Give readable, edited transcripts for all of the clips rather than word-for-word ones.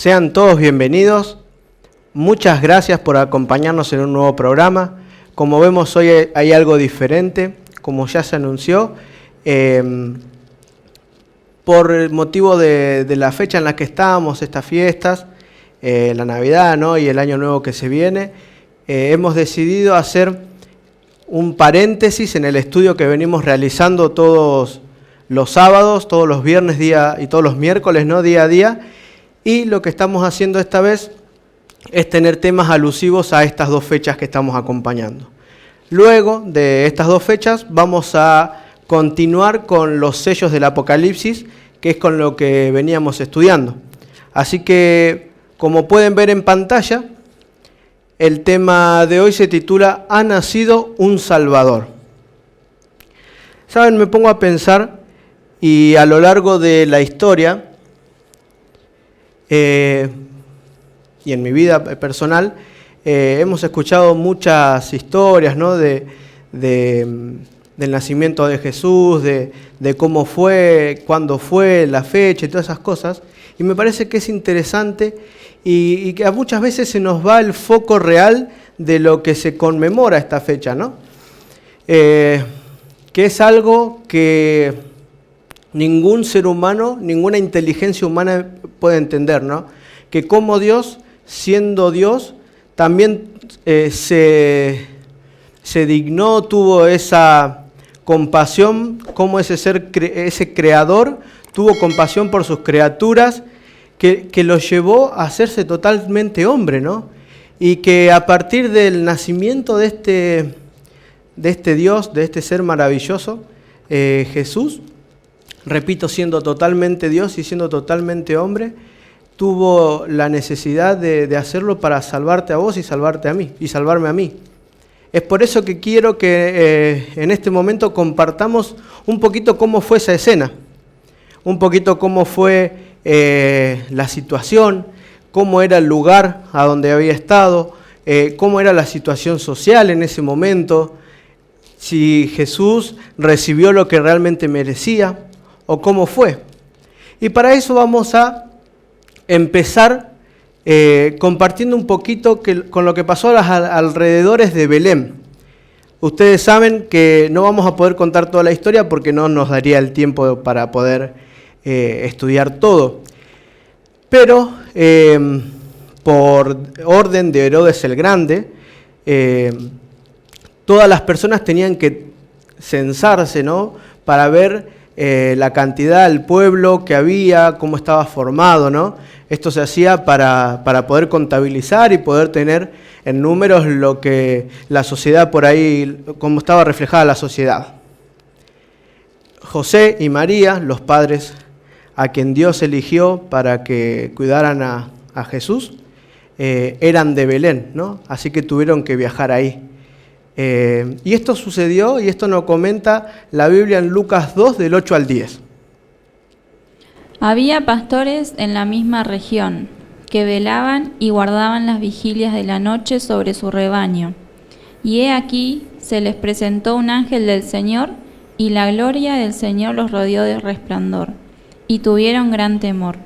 Sean todos bienvenidos. Muchas gracias por acompañarnos en un nuevo programa. Como vemos, hoy hay algo diferente, como ya se anunció. Por el motivo de la fecha en la que estamos, estas fiestas, la Navidad, ¿no?, y el Año Nuevo que se viene, hemos decidido hacer un paréntesis en el estudio que venimos realizando todos los sábados, todos los viernes y todos los miércoles, ¿no?, día a día. Y lo que estamos haciendo esta vez es tener temas alusivos a estas dos fechas que estamos acompañando. Luego de estas dos fechas vamos a continuar con los sellos del Apocalipsis, que es con lo que veníamos estudiando. Así que, como pueden ver en pantalla, el tema de hoy se titula «Ha nacido un Salvador». ¿Saben? Me pongo a pensar, y a lo largo de la historia, y en mi vida personal, hemos escuchado muchas historias, ¿no?, del nacimiento de Jesús, de cómo fue, cuándo fue, la fecha y todas esas cosas. Y me parece que es interesante y que muchas veces se nos va el foco real de lo que se conmemora esta fecha, ¿no? Que es algo que ningún ser humano, ninguna inteligencia humana puede entender, ¿no? Que como Dios, siendo Dios, también se dignó, tuvo esa compasión, como ese creador tuvo compasión por sus criaturas, que lo llevó a hacerse totalmente hombre, ¿no? Y que a partir del nacimiento de este Dios, de este ser maravilloso, Jesús, repito, siendo totalmente Dios y siendo totalmente hombre, tuvo la necesidad de hacerlo para salvarte a vos y salvarte a mí, y salvarme a mí. Es por eso que quiero que en este momento compartamos un poquito cómo fue esa escena, un poquito cómo fue la situación, cómo era el lugar a donde había estado, cómo era la situación social en ese momento, si Jesús recibió lo que realmente merecía, o cómo fue. Y para eso vamos a empezar compartiendo un poquito con lo que pasó a los alrededores de Belén. Ustedes saben que no vamos a poder contar toda la historia porque no nos daría el tiempo para poder estudiar todo. Pero por orden de Herodes el Grande, todas las personas tenían que censarse, ¿no?, para ver la cantidad del pueblo que había, cómo estaba formado, ¿no? Esto se hacía para poder contabilizar y poder tener en números lo que la sociedad por ahí, cómo estaba reflejada la sociedad. José y María, los padres a quien Dios eligió para que cuidaran a Jesús, eran de Belén, ¿no? Así que tuvieron que viajar ahí. Y esto sucedió, y esto nos comenta la Biblia en Lucas 2, del 8 al 10. Había pastores en la misma región, que velaban y guardaban las vigilias de la noche sobre su rebaño. Y he aquí, se les presentó un ángel del Señor, y la gloria del Señor los rodeó de resplandor, y tuvieron gran temor.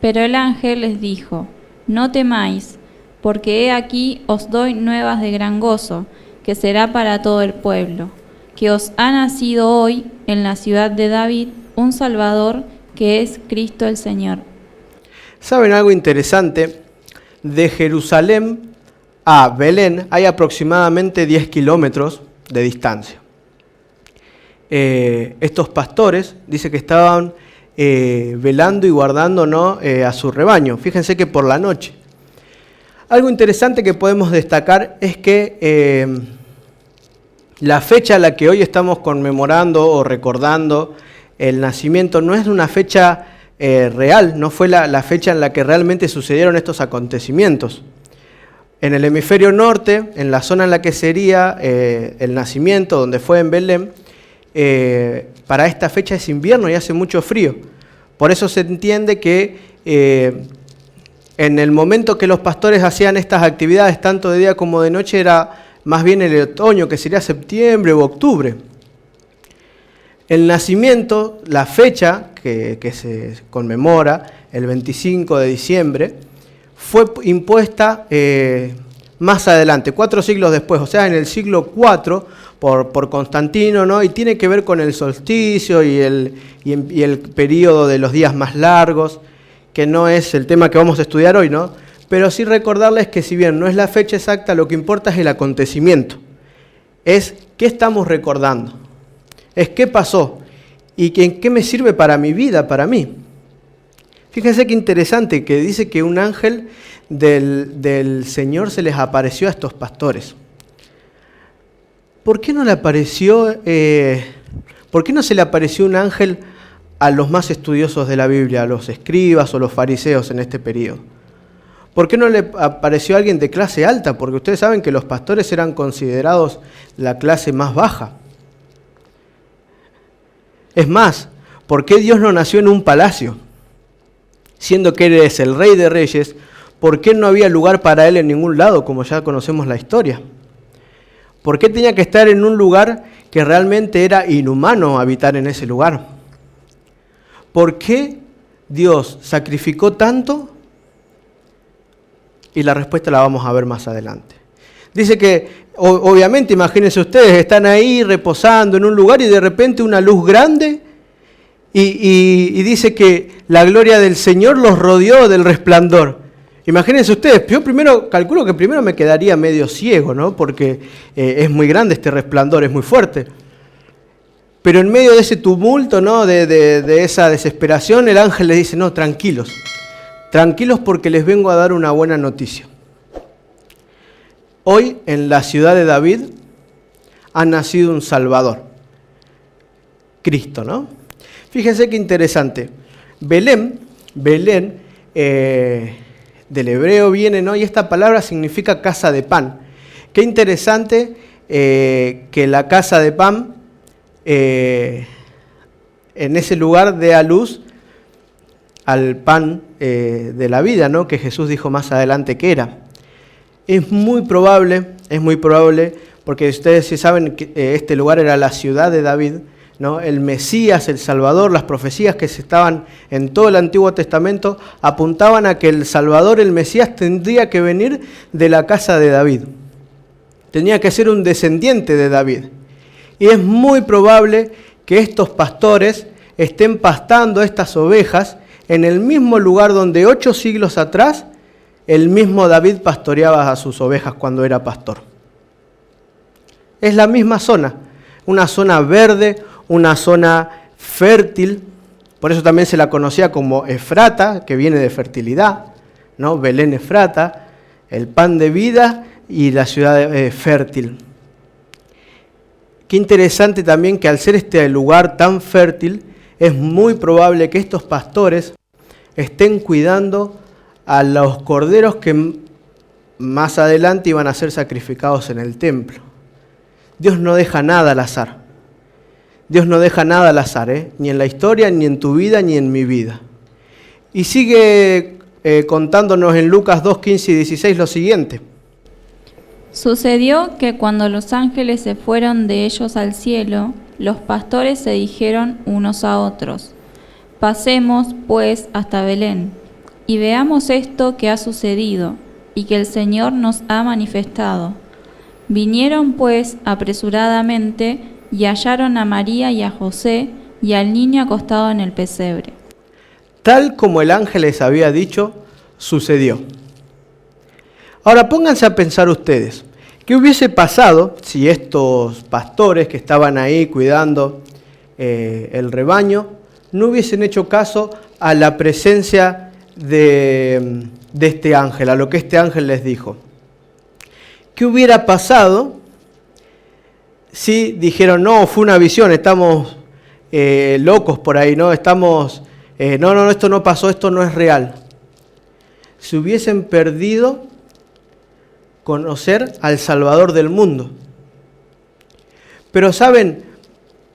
Pero el ángel les dijo: no temáis, porque he aquí os doy nuevas de gran gozo, que será para todo el pueblo, que os ha nacido hoy en la ciudad de David un Salvador, que es Cristo el Señor. ¿Saben algo interesante? De Jerusalén a Belén hay aproximadamente 10 kilómetros de distancia. Estos pastores, dice que estaban velando y guardando, ¿no?, a su rebaño. Fíjense que por la noche. Algo interesante que podemos destacar es que la fecha a la que hoy estamos conmemorando o recordando el nacimiento no es una fecha real, no fue la fecha en la que realmente sucedieron estos acontecimientos. En el hemisferio norte, en la zona en la que sería el nacimiento, donde fue en Belén, para esta fecha es invierno y hace mucho frío. Por eso se entiende que en el momento que los pastores hacían estas actividades, tanto de día como de noche, era más bien el otoño, que sería septiembre u octubre. El nacimiento, la fecha que se conmemora, el 25 de diciembre, fue impuesta más adelante, 4 siglos después, o sea, en el siglo IV, por Constantino, ¿no? Y tiene que ver con el solsticio y el periodo de los días más largos, que no es el tema que vamos a estudiar hoy, ¿no? Pero sí recordarles que si bien no es la fecha exacta, lo que importa es el acontecimiento. Es qué estamos recordando, es qué pasó y en qué me sirve para mi vida, para mí. Fíjense qué interesante que dice que un ángel del Señor se les apareció a estos pastores. ¿Por qué no se le apareció un ángel a los más estudiosos de la Biblia, a los escribas o los fariseos en este periodo? ¿Por qué no le apareció alguien de clase alta? Porque ustedes saben que los pastores eran considerados la clase más baja. Es más, ¿por qué Dios no nació en un palacio? Siendo que Él es el Rey de Reyes, ¿por qué no había lugar para Él en ningún lado, como ya conocemos la historia? ¿Por qué tenía que estar en un lugar que realmente era inhumano habitar en ese lugar? ¿Por qué Dios sacrificó tanto? Y la respuesta la vamos a ver más adelante. Dice que, obviamente, imagínense ustedes, están ahí reposando en un lugar y de repente una luz grande y dice que la gloria del Señor los rodeó del resplandor. Imagínense ustedes, yo calculo que primero me quedaría medio ciego, ¿no? Porque es muy grande este resplandor, es muy fuerte. Pero en medio de ese tumulto, ¿no? de esa desesperación, el ángel les dice, no, tranquilos porque les vengo a dar una buena noticia. Hoy en la ciudad de David ha nacido un Salvador, Cristo, ¿no? Fíjense qué interesante. Belén, del hebreo viene, ¿no? Y esta palabra significa casa de pan. Qué interesante que la casa de pan en ese lugar dé a luz al pan de la vida, ¿no? Que Jesús dijo más adelante que era. Es muy probable, porque ustedes sí saben que este lugar era la ciudad de David, ¿no? El Mesías, el Salvador, las profecías que se estaban en todo el Antiguo Testamento apuntaban a que el Salvador, el Mesías, tendría que venir de la casa de David. Tenía que ser un descendiente de David. Y es muy probable que estos pastores estén pastando estas ovejas en el mismo lugar donde 8 siglos atrás el mismo David pastoreaba a sus ovejas cuando era pastor. Es la misma zona, una zona verde, una zona fértil, por eso también se la conocía como Efrata, que viene de fertilidad, ¿no? Belén Efrata, el pan de vida y la ciudad fértil. Qué interesante también que al ser este lugar tan fértil, es muy probable que estos pastores estén cuidando a los corderos que más adelante iban a ser sacrificados en el templo. Dios no deja nada al azar. Dios no deja nada al azar, ni en la historia, ni en tu vida, ni en mi vida. Y sigue contándonos en Lucas 2, 15 y 16 lo siguiente. Sucedió que cuando los ángeles se fueron de ellos al cielo, los pastores se dijeron unos a otros, pasemos pues hasta Belén, y veamos esto que ha sucedido, y que el Señor nos ha manifestado. Vinieron pues apresuradamente, y hallaron a María y a José, y al niño acostado en el pesebre. Tal como el ángel les había dicho, sucedió. Ahora pónganse a pensar ustedes, ¿qué hubiese pasado si estos pastores que estaban ahí cuidando el rebaño no hubiesen hecho caso a la presencia de este ángel, a lo que este ángel les dijo? ¿Qué hubiera pasado si dijeron, no, fue una visión, estamos locos por ahí, no, no, esto no pasó, esto no es real? Se hubiesen perdido conocer al Salvador del mundo. Pero saben,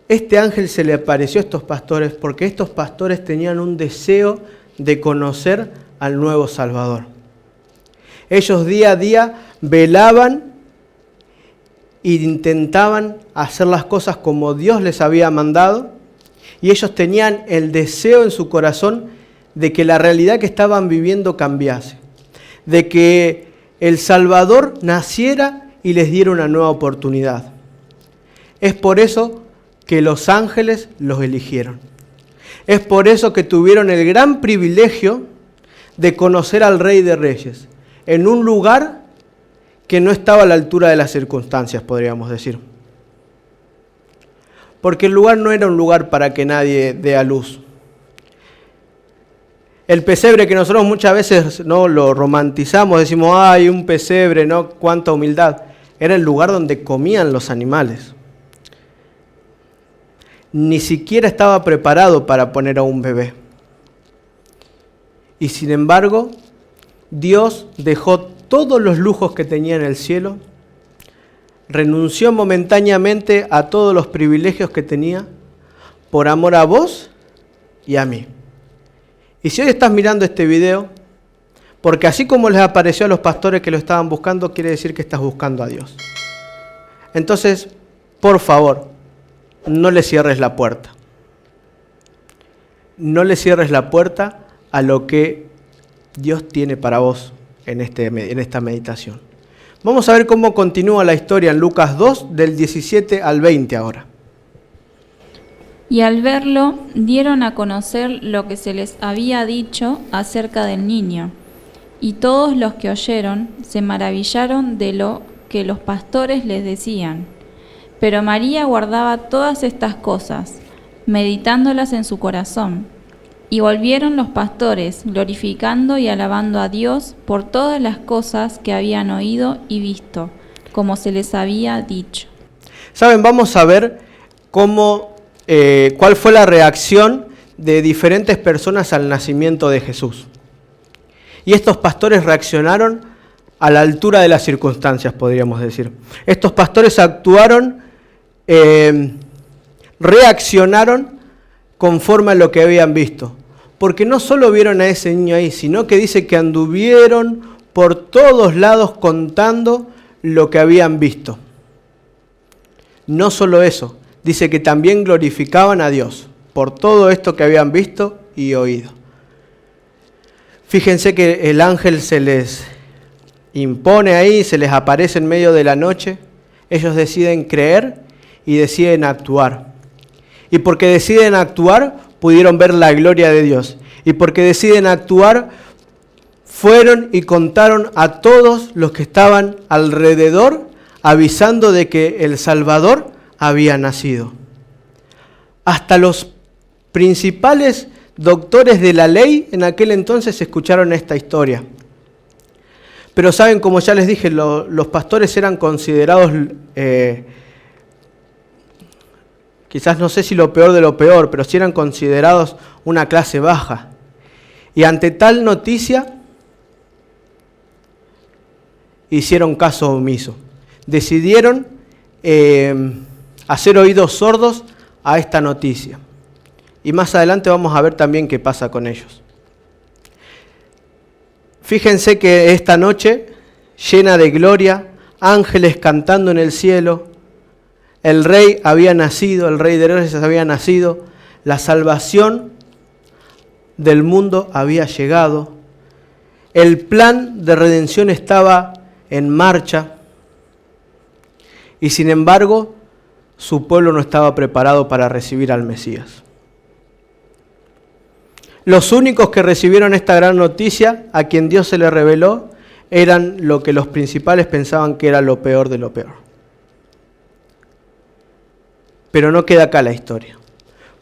este ángel se le apareció a estos pastores porque estos pastores tenían un deseo de conocer al nuevo Salvador. Ellos día a día velaban e intentaban hacer las cosas como Dios les había mandado, y ellos tenían el deseo en su corazón de que la realidad que estaban viviendo cambiase, de que el Salvador naciera y les diera una nueva oportunidad. Es por eso que los ángeles los eligieron. Es por eso que tuvieron el gran privilegio de conocer al Rey de Reyes, en un lugar que no estaba a la altura de las circunstancias, podríamos decir. Porque el lugar no era un lugar para que nadie dé a luz. El pesebre que nosotros muchas veces no lo romantizamos, decimos, ¡ay, un pesebre, no! ¡Cuánta humildad! Era el lugar donde comían los animales. Ni siquiera estaba preparado para poner a un bebé. Y sin embargo, Dios dejó todos los lujos que tenía en el cielo, renunció momentáneamente a todos los privilegios que tenía por amor a vos y a mí. Y si hoy estás mirando este video, porque así como les apareció a los pastores que lo estaban buscando, quiere decir que estás buscando a Dios. Entonces, por favor, no le cierres la puerta. No le cierres la puerta a lo que Dios tiene para vos en esta meditación. Vamos a ver cómo continúa la historia en Lucas 2, del 17 al 20 ahora. Y al verlo, dieron a conocer lo que se les había dicho acerca del niño. Y todos los que oyeron se maravillaron de lo que los pastores les decían. Pero María guardaba todas estas cosas, meditándolas en su corazón. Y volvieron los pastores, glorificando y alabando a Dios por todas las cosas que habían oído y visto, como se les había dicho. Saben, vamos a ver cuál fue la reacción de diferentes personas al nacimiento de Jesús. Y estos pastores reaccionaron a la altura de las circunstancias, podríamos decir. Estos pastores reaccionaron conforme a lo que habían visto. Porque no solo vieron a ese niño ahí, sino que dice que anduvieron por todos lados contando lo que habían visto. No solo eso, dice que también glorificaban a Dios por todo esto que habían visto y oído. Fíjense que el ángel se les impone ahí, se les aparece en medio de la noche. Ellos deciden creer y deciden actuar. Y porque deciden actuar, pudieron ver la gloria de Dios. Y porque deciden actuar, fueron y contaron a todos los que estaban alrededor, avisando de que el Salvador había nacido. Hasta los principales doctores de la ley en aquel entonces escucharon esta historia. Pero saben, como ya les dije, los pastores eran considerados, quizás no sé si lo peor de lo peor, pero sí eran considerados una clase baja. Y ante tal noticia, hicieron caso omiso. Decidieron hacer oídos sordos a esta noticia. Y más adelante vamos a ver también qué pasa con ellos. Fíjense que esta noche, llena de gloria, ángeles cantando en el cielo, el rey había nacido, el Rey de Reyes había nacido, la salvación del mundo había llegado, el plan de redención estaba en marcha y sin embargo su pueblo no estaba preparado para recibir al Mesías. Los únicos que recibieron esta gran noticia, a quien Dios se le reveló, eran lo que los principales pensaban que era lo peor de lo peor. Pero no queda acá la historia,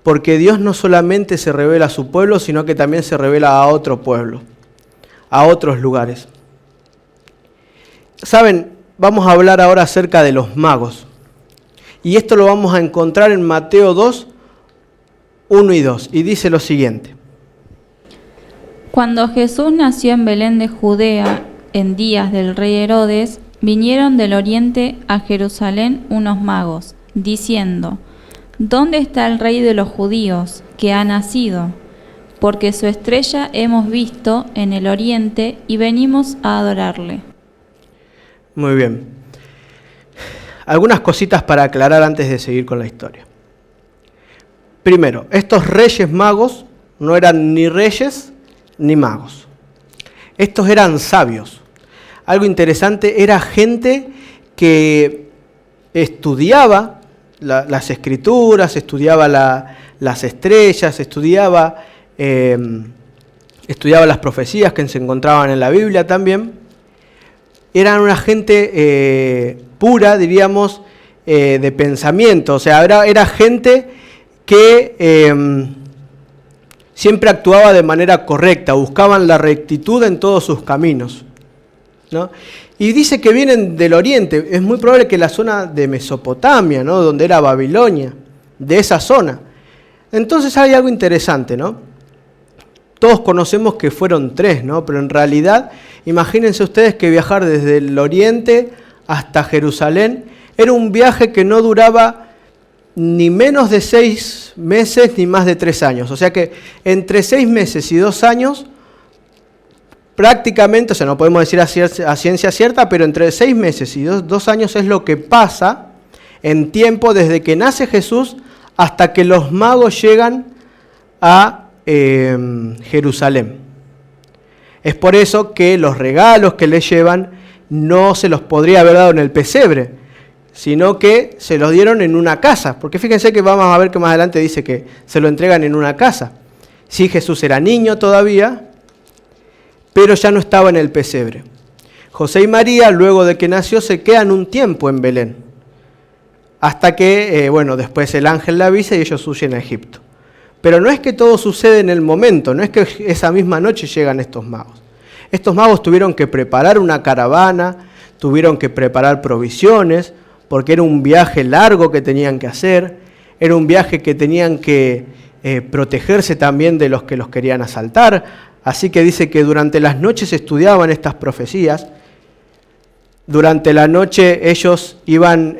porque Dios no solamente se revela a su pueblo, sino que también se revela a otro pueblo, a otros lugares. Saben, vamos a hablar ahora acerca de los magos. Y esto lo vamos a encontrar en Mateo 2, 1 y 2. Y dice lo siguiente. Cuando Jesús nació en Belén de Judea, en días del rey Herodes, vinieron del oriente a Jerusalén unos magos, diciendo: ¿Dónde está el rey de los judíos, que ha nacido? Porque su estrella hemos visto en el oriente y venimos a adorarle. Muy bien. Algunas cositas para aclarar antes de seguir con la historia. Primero, estos reyes magos no eran ni reyes ni magos. Estos eran sabios. Algo interesante, era gente que estudiaba las escrituras, estudiaba las estrellas, estudiaba las profecías que se encontraban en la Biblia también. Eran una gente pura, diríamos, de pensamiento. O sea, era gente que siempre actuaba de manera correcta, buscaban la rectitud en todos sus caminos, ¿no? Y dice que vienen del oriente, es muy probable que la zona de Mesopotamia, ¿no? Donde era Babilonia, de esa zona. Entonces hay algo interesante, ¿no? Todos conocemos que fueron 3, ¿no? Pero en realidad, imagínense ustedes que viajar desde el oriente hasta Jerusalén era un viaje que no duraba ni menos de 6 meses ni más de 3 años. O sea que entre 6 meses y 2 años, prácticamente, o sea, no podemos decir a ciencia cierta, pero entre 6 meses y 2 años es lo que pasa en tiempo desde que nace Jesús hasta que los magos llegan a Jerusalén. Es por eso que los regalos que les llevan no se los podría haber dado en el pesebre, sino que se los dieron en una casa. Porque fíjense que vamos a ver que más adelante dice que se lo entregan en una casa. Sí, Jesús era niño todavía, pero ya no estaba en el pesebre. José y María, luego de que nació, se quedan un tiempo en Belén, hasta que, después el ángel le avisa y ellos huyen a Egipto. Pero no es que todo sucede en el momento, no es que esa misma noche llegan estos magos. Estos magos tuvieron que preparar una caravana, tuvieron que preparar provisiones, porque era un viaje largo que tenían que hacer, era un viaje que tenían que protegerse también de los que los querían asaltar. Así que dice que durante las noches estudiaban estas profecías, durante la noche ellos iban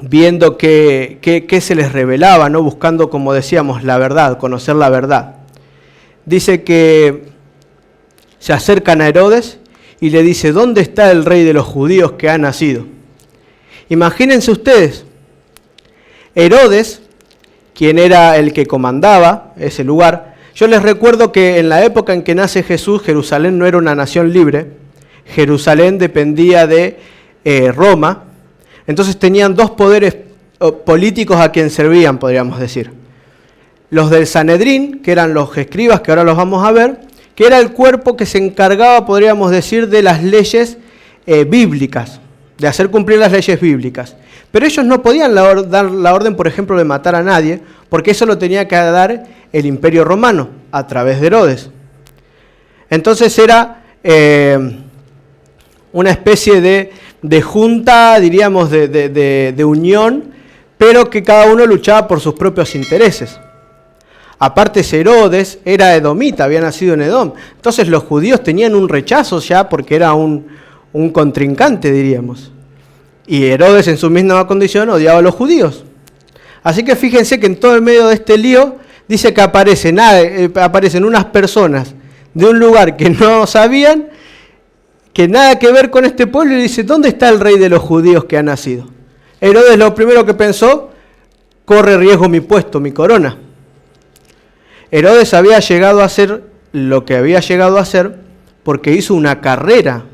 viendo qué se les revelaba, ¿no? Buscando, como decíamos, la verdad, conocer la verdad. Dice que se acercan a Herodes y le dice, ¿dónde está el rey de los judíos que ha nacido? Imagínense ustedes, Herodes, quien era el que comandaba ese lugar. Yo les recuerdo que en la época en que nace Jesús, Jerusalén no era una nación libre. Jerusalén dependía de Roma. Entonces tenían 2 poderes políticos a quien servían, podríamos decir. Los del Sanedrín, que eran los escribas, que ahora los vamos a ver, que era el cuerpo que se encargaba, podríamos decir, de las leyes bíblicas, de hacer cumplir las leyes bíblicas. Pero ellos no podían dar la orden, por ejemplo, de matar a nadie, porque eso lo tenía que dar el Imperio Romano, a través de Herodes. Entonces era una especie de junta, diríamos, de unión, pero que cada uno luchaba por sus propios intereses. Aparte, Herodes era edomita, había nacido en Edom. Entonces los judíos tenían un rechazo ya porque era un contrincante, diríamos. Y Herodes en su misma condición odiaba a los judíos. Así que fíjense que en todo el medio de este lío dice que aparecen unas personas de un lugar que no sabían, que nada que ver con este pueblo, y dice, ¿dónde está el rey de los judíos que ha nacido? Herodes lo primero que pensó, corre riesgo mi puesto, mi corona. Herodes había llegado a hacer lo que había llegado a hacer porque hizo una carrera,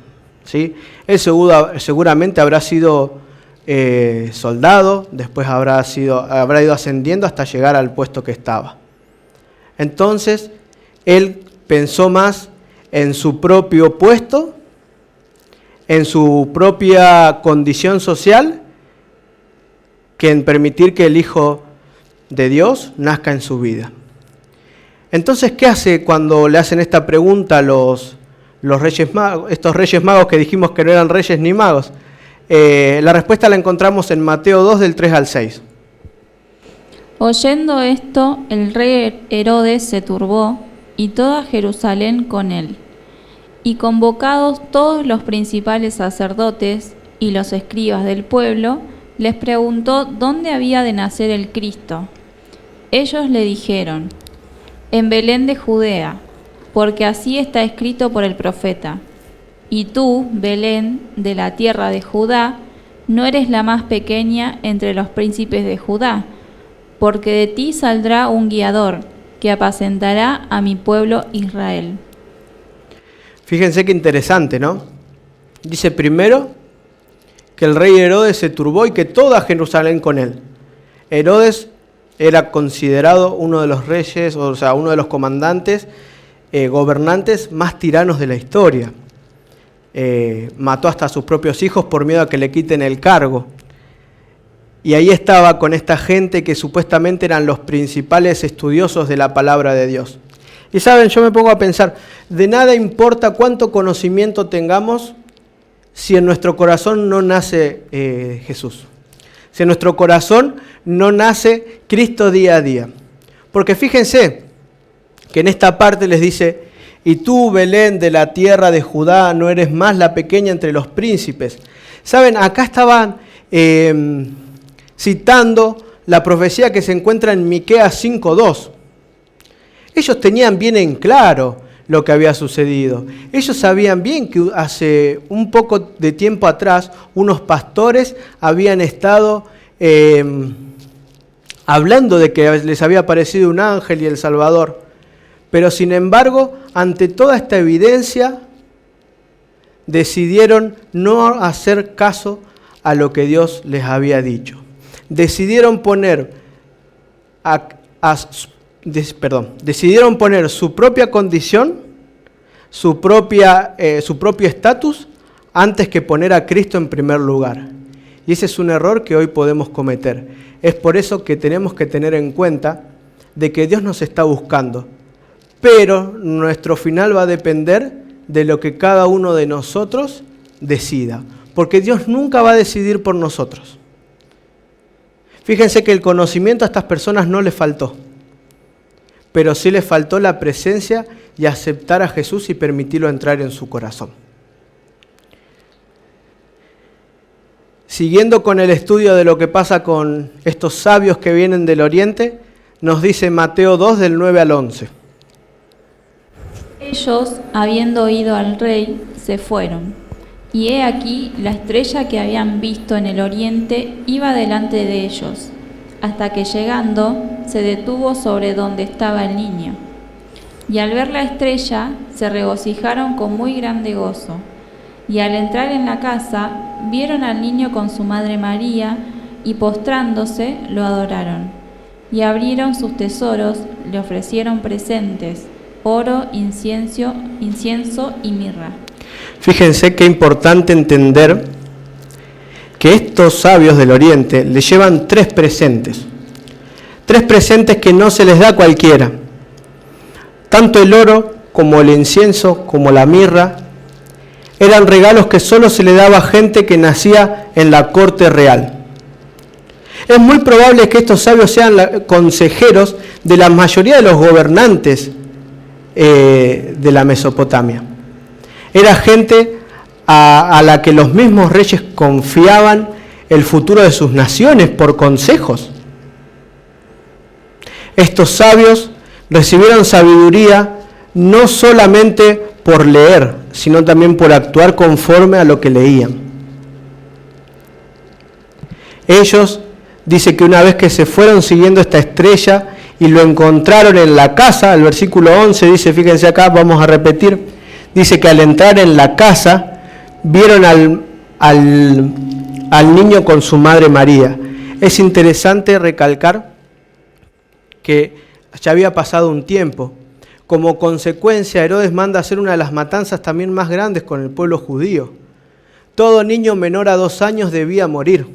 ¿sí? Él seguramente habrá sido soldado, después habrá ido ascendiendo hasta llegar al puesto que estaba. Entonces, él pensó más en su propio puesto, en su propia condición social, que en permitir que el Hijo de Dios nazca en su vida. Entonces, ¿qué hace cuando le hacen esta pregunta a los reyes magos, estos reyes magos que dijimos que no eran reyes ni magos? La respuesta la encontramos en Mateo 2, del 3 al 6. Oyendo esto, el rey Herodes se turbó, y toda Jerusalén con él. Y convocados todos los principales sacerdotes y los escribas del pueblo, les preguntó dónde había de nacer el Cristo. Ellos le dijeron, en Belén de Judea, porque así está escrito por el profeta. Y tú, Belén, de la tierra de Judá, no eres la más pequeña entre los príncipes de Judá, porque de ti saldrá un guiador, que apacentará a mi pueblo Israel. Fíjense qué interesante, ¿no? Dice primero que el rey Herodes se turbó y que toda Jerusalén con él. Herodes era considerado uno de los reyes, o sea, uno de los comandantes, gobernantes más tiranos de la historia. Mató hasta a sus propios hijos por miedo a que le quiten el cargo. Y ahí estaba con esta gente que supuestamente eran los principales estudiosos de la palabra de Dios. Y saben, yo me pongo a pensar, de nada importa cuánto conocimiento tengamos si en nuestro corazón no nace Jesús. Si en nuestro corazón no nace Cristo día a día. Porque fíjense que en esta parte les dice: y tú, Belén, de la tierra de Judá, no eres más la pequeña entre los príncipes. Saben, acá estaban citando la profecía que se encuentra en Miqueas 5:2. Ellos tenían bien en claro lo que había sucedido. Ellos sabían bien que hace un poco de tiempo atrás unos pastores habían estado hablando de que les había aparecido un ángel y el Salvador. Pero sin embargo, ante toda esta evidencia, decidieron no hacer caso a lo que Dios les había dicho. Decidieron poner decidieron poner su propia condición, su propio estatus, antes que poner a Cristo en primer lugar. Y ese es un error que hoy podemos cometer. Es por eso que tenemos que tener en cuenta de que Dios nos está buscando. Pero nuestro final va a depender de lo que cada uno de nosotros decida. Porque Dios nunca va a decidir por nosotros. Fíjense que el conocimiento a estas personas no les faltó. Pero sí les faltó la presencia y aceptar a Jesús y permitirlo entrar en su corazón. Siguiendo con el estudio de lo que pasa con estos sabios que vienen del oriente, nos dice Mateo 2 del 9 al 11. Ellos, habiendo oído al rey, se fueron. Y he aquí, la estrella que habían visto en el oriente iba delante de ellos, hasta que llegando se detuvo sobre donde estaba el niño. Y al ver la estrella se regocijaron con muy grande gozo. Y al entrar en la casa vieron al niño con su madre María, y postrándose lo adoraron. Y abrieron sus tesoros, le ofrecieron presentes, oro, incienso y mirra. Fíjense qué importante entender que estos sabios del oriente le llevan tres presentes que no se les da a cualquiera. Tanto el oro como el incienso, como la mirra, eran regalos que solo se le daba a gente que nacía en la corte real. Es muy probable que estos sabios sean consejeros de la mayoría de los gobernantes de la Mesopotamia. Era gente a la que los mismos reyes confiaban el futuro de sus naciones por consejos. Estos sabios recibieron sabiduría no solamente por leer, sino también por actuar conforme a lo que leían. Ellos, dice que una vez que se fueron siguiendo esta estrella y lo encontraron en la casa, el versículo 11 dice, fíjense acá, vamos a repetir, dice que al entrar en la casa, vieron al niño con su madre María. Es interesante recalcar que ya había pasado un tiempo. Como consecuencia, Herodes manda hacer una de las matanzas también más grandes con el pueblo judío. Todo niño menor a 2 años debía morir.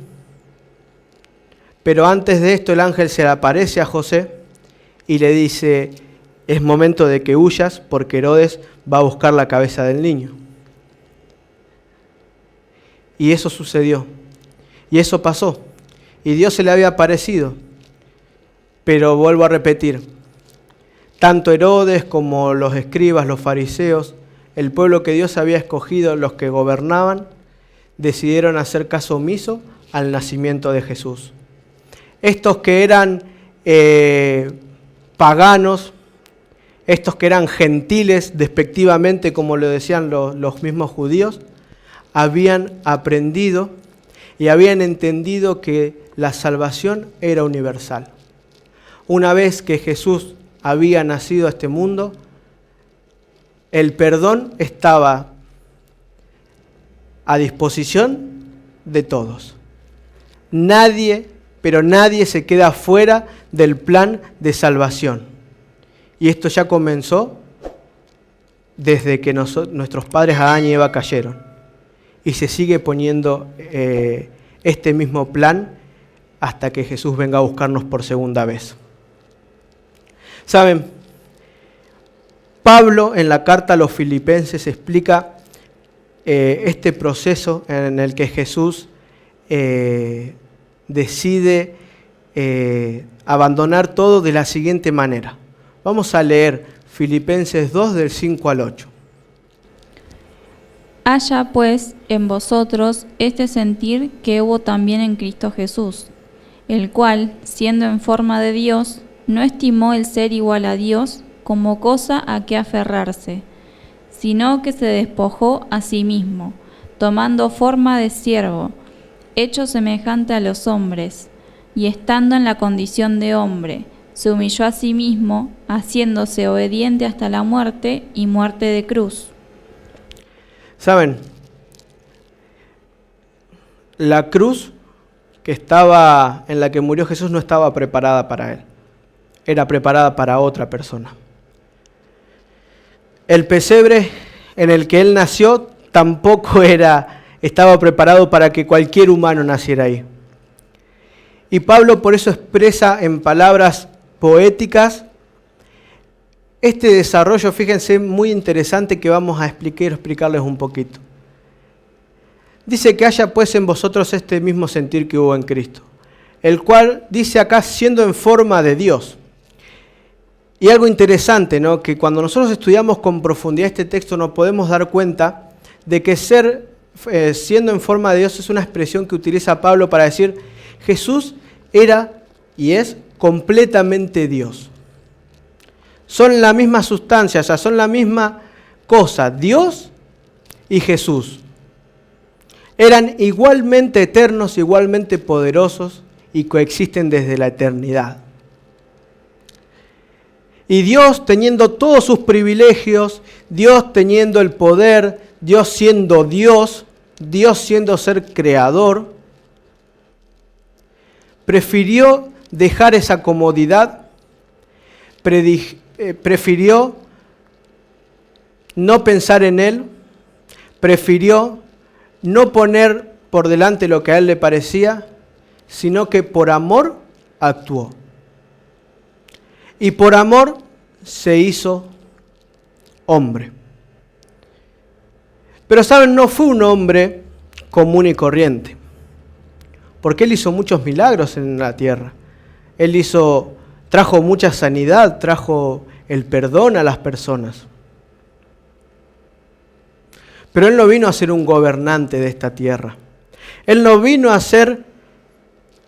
Pero antes de esto el ángel se le aparece a José y le dice, es momento de que huyas porque Herodes va a buscar la cabeza del niño. Y eso sucedió. Y eso pasó. Y Dios se le había aparecido. Pero vuelvo a repetir, tanto Herodes como los escribas, los fariseos, el pueblo que Dios había escogido, los que gobernaban, decidieron hacer caso omiso al nacimiento de Jesús. Estos que eran paganos, estos que eran gentiles, despectivamente como lo decían los mismos judíos, habían aprendido y habían entendido que la salvación era universal. Una vez que Jesús había nacido a este mundo, el perdón estaba a disposición de todos. Nadie, pero nadie se queda fuera del plan de salvación. Y esto ya comenzó desde que nuestros padres Adán y Eva cayeron. Y se sigue poniendo este mismo plan hasta que Jesús venga a buscarnos por segunda vez. ¿Saben? Pablo en la carta a los Filipenses explica este proceso en el que Jesús decide abandonar todo de la siguiente manera. Vamos a leer Filipenses 2 del 5 al 8. Haya pues en vosotros este sentir que hubo también en Cristo Jesús, el cual, siendo en forma de Dios, no estimó el ser igual a Dios como cosa a que aferrarse, sino que se despojó a sí mismo, tomando forma de siervo, hecho semejante a los hombres, y estando en la condición de hombre, se humilló a sí mismo, haciéndose obediente hasta la muerte y muerte de cruz. ¿Saben? La cruz en la que murió Jesús no estaba preparada para él, era preparada para otra persona. El pesebre en el que él nació tampoco estaba preparado para que cualquier humano naciera ahí. Y Pablo por eso expresa en palabras poéticas este desarrollo, fíjense, muy interesante que vamos a explicarles un poquito. Dice que haya pues en vosotros este mismo sentir que hubo en Cristo, el cual dice acá siendo en forma de Dios. Y algo interesante, ¿no? Que cuando nosotros estudiamos con profundidad este texto nos podemos dar cuenta de que siendo en forma de Dios es una expresión que utiliza Pablo para decir Jesús era y es completamente Dios. Son la misma sustancia, o sea, son la misma cosa, Dios y Jesús. Eran igualmente eternos, igualmente poderosos y coexisten desde la eternidad. Y Dios teniendo todos sus privilegios, Dios teniendo el poder, Dios siendo Dios, Dios siendo ser creador, prefirió dejar esa comodidad, prefirió no pensar en Él, prefirió no poner por delante lo que a Él le parecía, sino que por amor actuó. Y por amor se hizo hombre. Pero saben, no fue un hombre común y corriente, porque Él hizo muchos milagros en la tierra. Él trajo mucha sanidad, trajo el perdón a las personas. Pero Él no vino a ser un gobernante de esta tierra. Él no vino a ser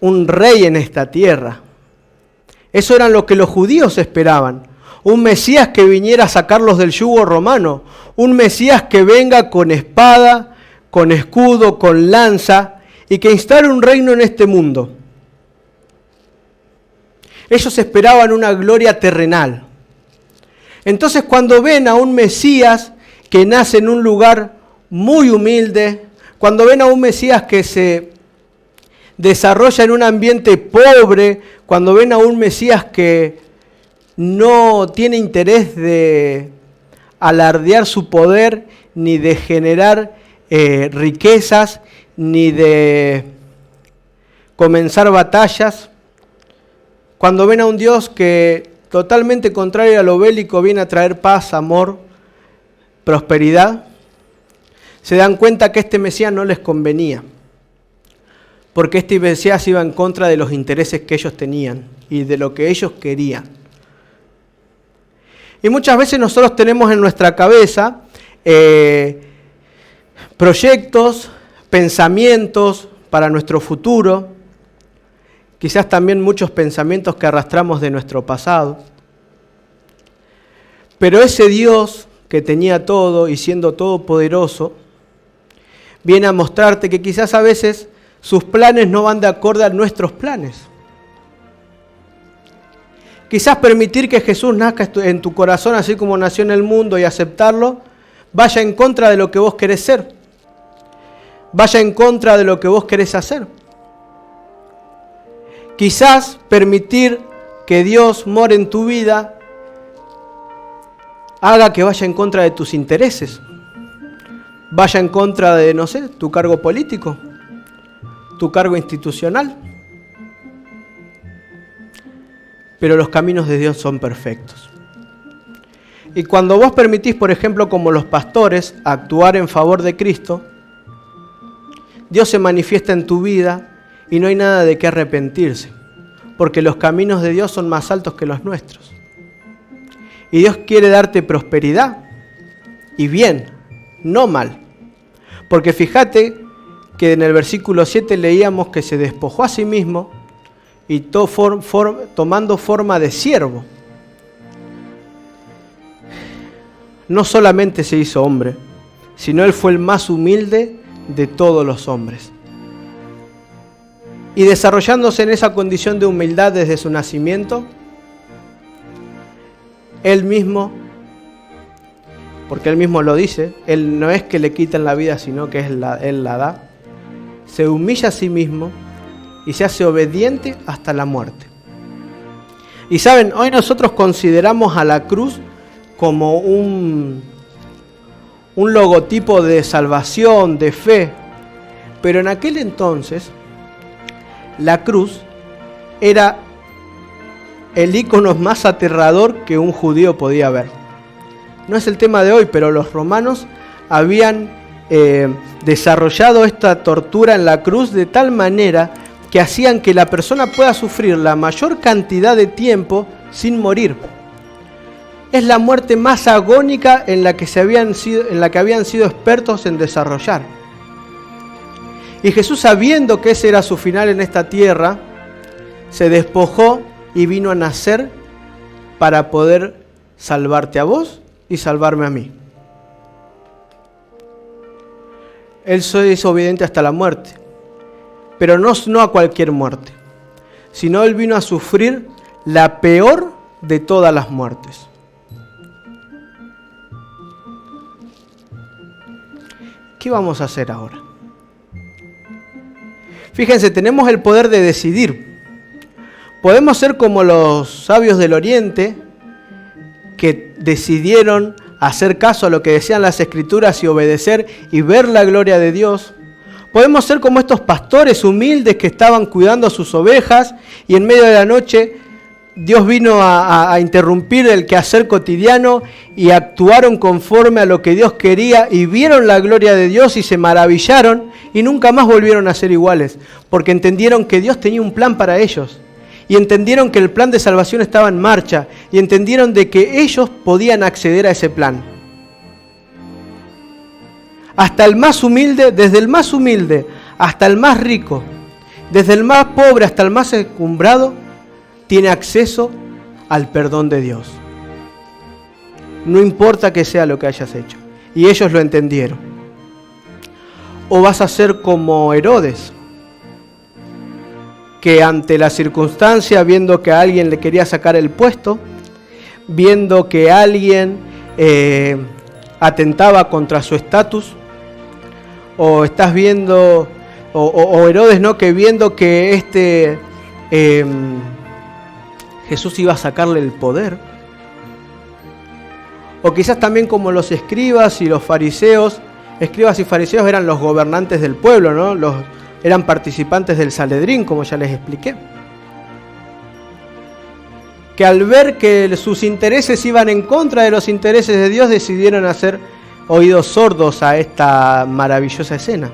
un rey en esta tierra. Eso era lo que los judíos esperaban. Un Mesías que viniera a sacarlos del yugo romano. Un Mesías que venga con espada, con escudo, con lanza y que instale un reino en este mundo. Ellos esperaban una gloria terrenal. Entonces cuando ven a un Mesías que nace en un lugar muy humilde, cuando ven a un Mesías que se desarrolla en un ambiente pobre, cuando ven a un Mesías que no tiene interés de alardear su poder, ni de generar riquezas, ni de comenzar batallas, cuando ven a un Dios que totalmente contrario a lo bélico viene a traer paz, amor, prosperidad, se dan cuenta que este Mesías no les convenía, porque este Mesías iba en contra de los intereses que ellos tenían y de lo que ellos querían. Y muchas veces nosotros tenemos en nuestra cabeza proyectos, pensamientos para nuestro futuro, quizás también muchos pensamientos que arrastramos de nuestro pasado. Pero ese Dios que tenía todo y siendo todopoderoso, viene a mostrarte que quizás a veces sus planes no van de acuerdo a nuestros planes. Quizás permitir que Jesús nazca en tu corazón así como nació en el mundo y aceptarlo, vaya en contra de lo que vos querés ser. Vaya en contra de lo que vos querés hacer. Quizás permitir que Dios more en tu vida haga que vaya en contra de tus intereses. Vaya en contra de, no sé, tu cargo político, tu cargo institucional. Pero los caminos de Dios son perfectos. Y cuando vos permitís, por ejemplo, como los pastores, actuar en favor de Cristo, Dios se manifiesta en tu vida y no hay nada de qué arrepentirse, porque los caminos de Dios son más altos que los nuestros. Y Dios quiere darte prosperidad y bien, no mal. Porque fíjate que en el versículo 7 leíamos que se despojó a sí mismo y tomando forma de siervo. No solamente se hizo hombre, sino Él fue el más humilde de todos los hombres. Y desarrollándose en esa condición de humildad desde su nacimiento, Él mismo, porque Él mismo lo dice, Él no es que le quiten la vida, sino que Él la da, se humilla a sí mismo y se hace obediente hasta la muerte. Y saben, hoy nosotros consideramos a la cruz como un logotipo de salvación, de fe, pero en aquel entonces la cruz era el ícono más aterrador que un judío podía ver. No es el tema de hoy, pero los romanos habían desarrollado esta tortura en la cruz de tal manera que hacían que la persona pueda sufrir la mayor cantidad de tiempo sin morir. Es la muerte más agónica en la que habían sido expertos en desarrollar. Y Jesús, sabiendo que ese era su final en esta tierra, se despojó y vino a nacer para poder salvarte a vos y salvarme a mí. Él se hizo obediente hasta la muerte, pero no a cualquier muerte, sino Él vino a sufrir la peor de todas las muertes. ¿Qué vamos a hacer ahora? Fíjense, tenemos el poder de decidir. Podemos ser como los sabios del Oriente, que decidieron hacer caso a lo que decían las Escrituras y obedecer y ver la gloria de Dios. Podemos ser como estos pastores humildes que estaban cuidando a sus ovejas y en medio de la noche Dios vino a interrumpir el quehacer cotidiano y actuaron conforme a lo que Dios quería y vieron la gloria de Dios y se maravillaron y nunca más volvieron a ser iguales, porque entendieron que Dios tenía un plan para ellos y entendieron que el plan de salvación estaba en marcha y entendieron de que ellos podían acceder a ese plan. Hasta el más humilde, desde el más humilde hasta el más rico, desde el más pobre hasta el más encumbrado, tiene acceso al perdón de Dios. No importa que sea lo que hayas hecho. Y ellos lo entendieron. O vas a ser como Herodes, que ante la circunstancia, viendo que a alguien le quería sacar el puesto, viendo que alguien atentaba contra su estatus, o estás viendo, o Herodes, ¿no?, que viendo que Jesús iba a sacarle el poder. O quizás también como los escribas y los fariseos. Escribas y fariseos eran los gobernantes del pueblo, ¿no? Eran participantes del Sanedrín, como ya les expliqué. Que al ver que sus intereses iban en contra de los intereses de Dios, decidieron hacer oídos sordos a esta maravillosa escena.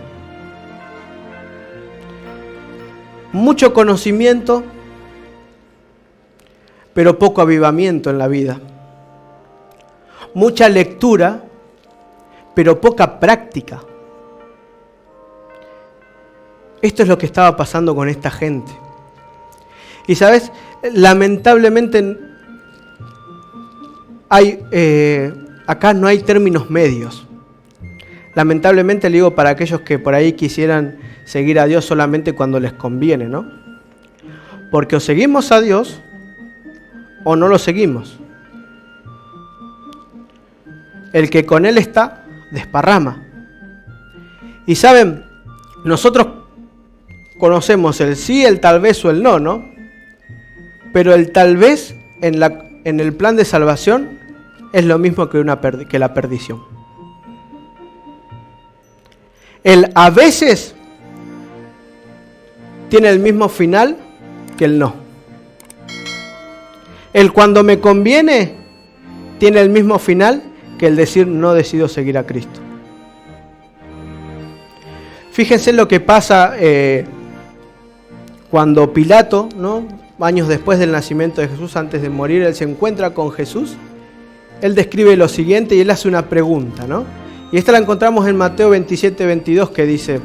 Mucho conocimiento, pero poco avivamiento en la vida. Mucha lectura, pero poca práctica. Esto es lo que estaba pasando con esta gente. Y sabes, lamentablemente acá no hay términos medios. Lamentablemente le digo para aquellos que por ahí quisieran seguir a Dios solamente cuando les conviene, ¿no? Porque o seguimos a Dios o no lo seguimos. El que con Él está, desparrama. Y saben, nosotros conocemos el sí, el tal vez o el no, ¿no? Pero el tal vez en el plan de salvación es lo mismo que la perdición. El a veces tiene el mismo final que el no. El cuando me conviene tiene el mismo final que el decir no decido seguir a Cristo. Fíjense lo que pasa cuando Pilato, ¿no?, años después del nacimiento de Jesús, antes de morir, él se encuentra con Jesús. Él describe lo siguiente y él hace una pregunta, ¿no? Y esta la encontramos en Mateo 27:22, que dice: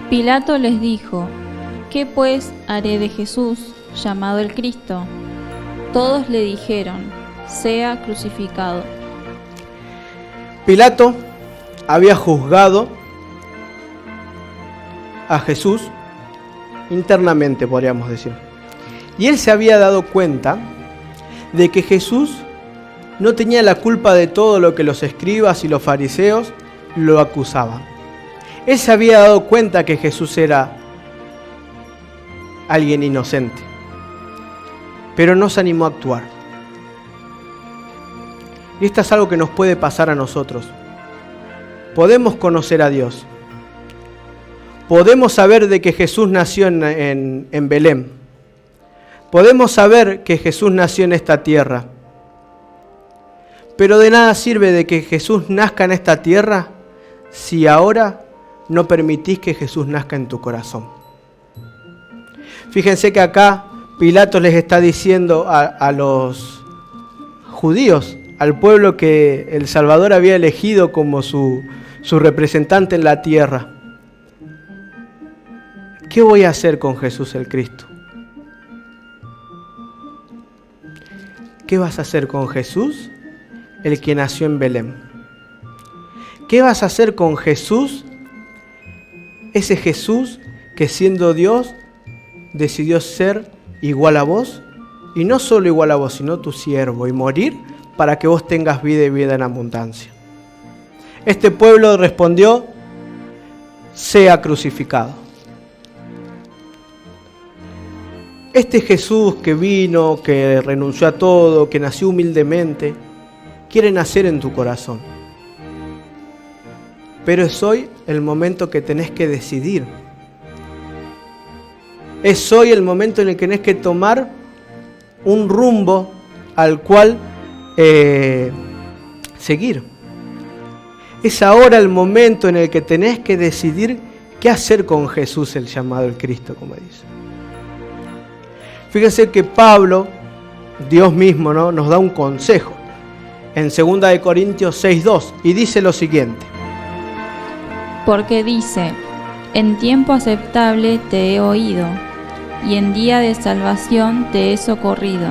Pilato les dijo: ¿Qué pues haré de Jesús, llamado el Cristo? Todos le dijeron: sea crucificado. Pilato había juzgado a Jesús internamente, podríamos decir. Y él se había dado cuenta de que Jesús no tenía la culpa de todo lo que los escribas y los fariseos lo acusaban. Él se había dado cuenta que Jesús era alguien inocente, pero no se animó a actuar. Y esto es algo que nos puede pasar a nosotros. Podemos conocer a Dios. Podemos saber de que Jesús nació en Belén. Podemos saber que Jesús nació en esta tierra. Pero de nada sirve de que Jesús nazca en esta tierra si ahora no permitís que Jesús nazca en tu corazón. Fíjense que acá Pilato les está diciendo a los judíos, al pueblo que el Salvador había elegido como su representante en la tierra: ¿qué voy a hacer con Jesús el Cristo? ¿Qué vas a hacer con Jesús, el que nació en Belén? ¿Qué vas a hacer con Jesús, ese Jesús que siendo Dios decidió ser igual a vos? Y no solo igual a vos, sino tu siervo, y morir para que vos tengas vida y vida en abundancia. Este pueblo respondió: sea crucificado. Este Jesús que vino, que renunció a todo, que nació humildemente, quiere nacer en tu corazón. Pero es hoy el momento que tenés que decidir. Es hoy el momento en el que tenés que tomar un rumbo al cual seguir. Es ahora el momento en el que tenés que decidir qué hacer con Jesús, el llamado el Cristo, como dice. Fíjense que Pablo, Dios mismo, ¿no?, nos da un consejo en 2 Corintios 6:2 y dice lo siguiente: Porque dice: en tiempo aceptable te he oído, y en día de salvación te he socorrido.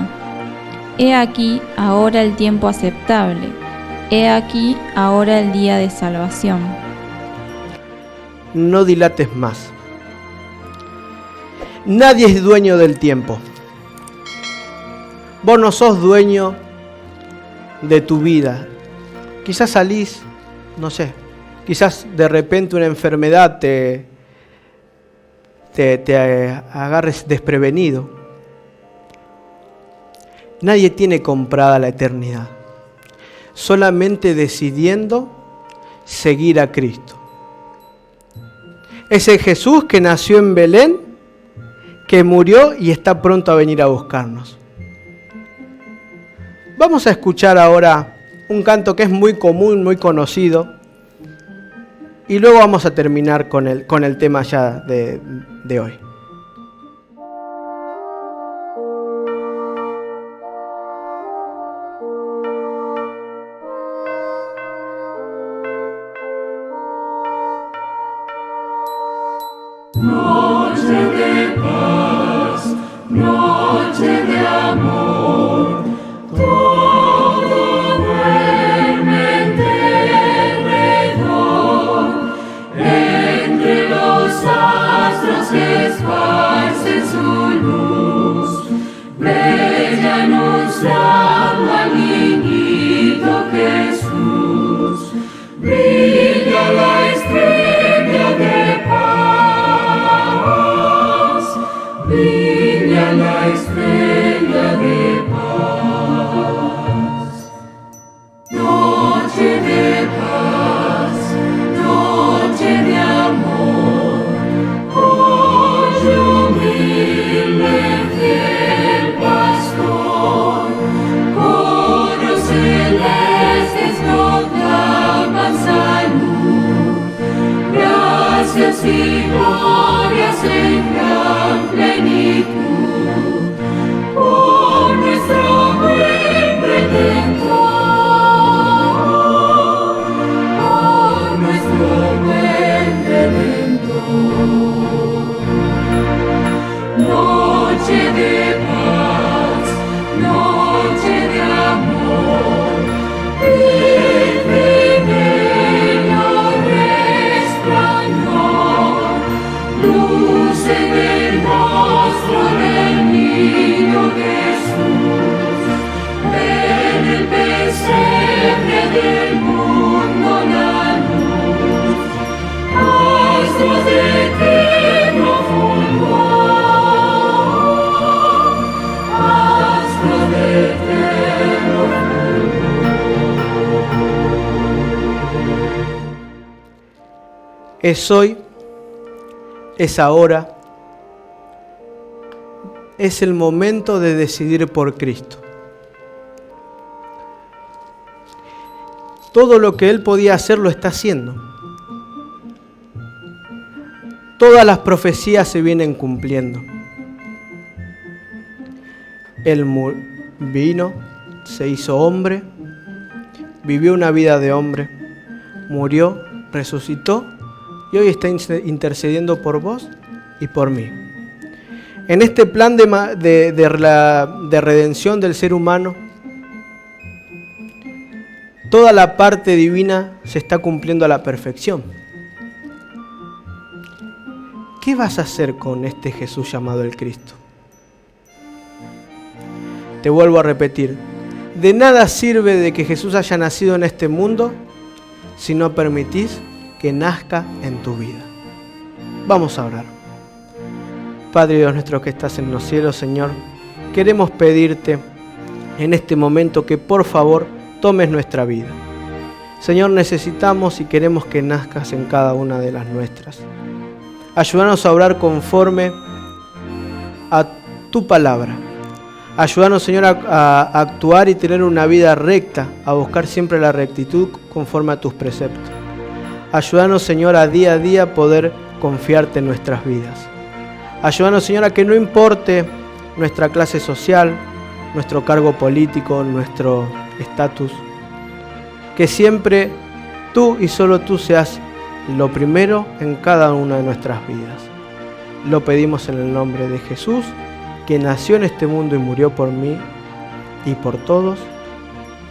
He aquí ahora el tiempo aceptable, he aquí ahora el día de salvación. No dilates más. Nadie es dueño del tiempo. Vos no sos dueño de tu vida. Quizás salís, no sé, quizás de repente una enfermedad te agarres desprevenido. Nadie tiene comprada la eternidad. Solamente decidiendo seguir a Cristo. Ese Jesús que nació en Belén, que murió y está pronto a venir a buscarnos. Vamos a escuchar ahora un canto que es muy común, muy conocido, y luego vamos a terminar con el tema ya de hoy. Noche de paz, noche de amor, todo duerme en derredor, entre los astros que esparcen su luz, bella honores y glorias en gran plenitud, por nuestro buen Redentor, por nuestro buen Redentor. Noche de paz, noche de amor, privilegio resplandor, luz en el rostro del niño Jesús, en el pesebre del mundo la luz, astros de eterno fulgor, astros de eterno fulgor. Es hoy, es ahora, es el momento de decidir por Cristo. Todo lo que Él podía hacer lo está haciendo. Todas las profecías se vienen cumpliendo. Él vino, se hizo hombre, vivió una vida de hombre, murió, resucitó y hoy está intercediendo por vos y por mí. En este plan de redención del ser humano, toda la parte divina se está cumpliendo a la perfección. ¿Qué vas a hacer con este Jesús llamado el Cristo? Te vuelvo a repetir, de nada sirve de que Jesús haya nacido en este mundo si no permitís que nazca en tu vida. Vamos a orar. Padre Dios nuestro que estás en los cielos, Señor, queremos pedirte en este momento que por favor tomes nuestra vida. Señor, necesitamos y queremos que nazcas en cada una de las nuestras. Ayúdanos a orar conforme a tu palabra. Ayúdanos, Señor, a actuar y tener una vida recta, a buscar siempre la rectitud conforme a tus preceptos. Ayúdanos, Señor, a día poder confiarte en nuestras vidas. Ayúdanos, Señor, a que no importe nuestra clase social, nuestro cargo político, nuestro estatus, que siempre tú y solo tú seas lo primero en cada una de nuestras vidas. Lo pedimos en el nombre de Jesús, que nació en este mundo y murió por mí y por todos.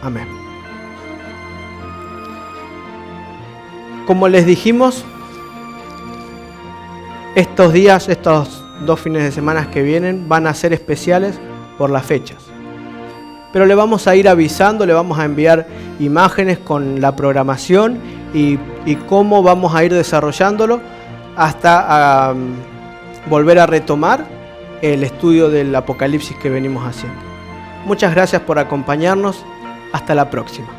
Amén. Como les dijimos, estos días, estos 2 fines de semana que vienen, van a ser especiales por las fechas. Pero le vamos a ir avisando, le vamos a enviar imágenes con la programación y cómo vamos a ir desarrollándolo hasta volver a retomar el estudio del Apocalipsis que venimos haciendo. Muchas gracias por acompañarnos. Hasta la próxima.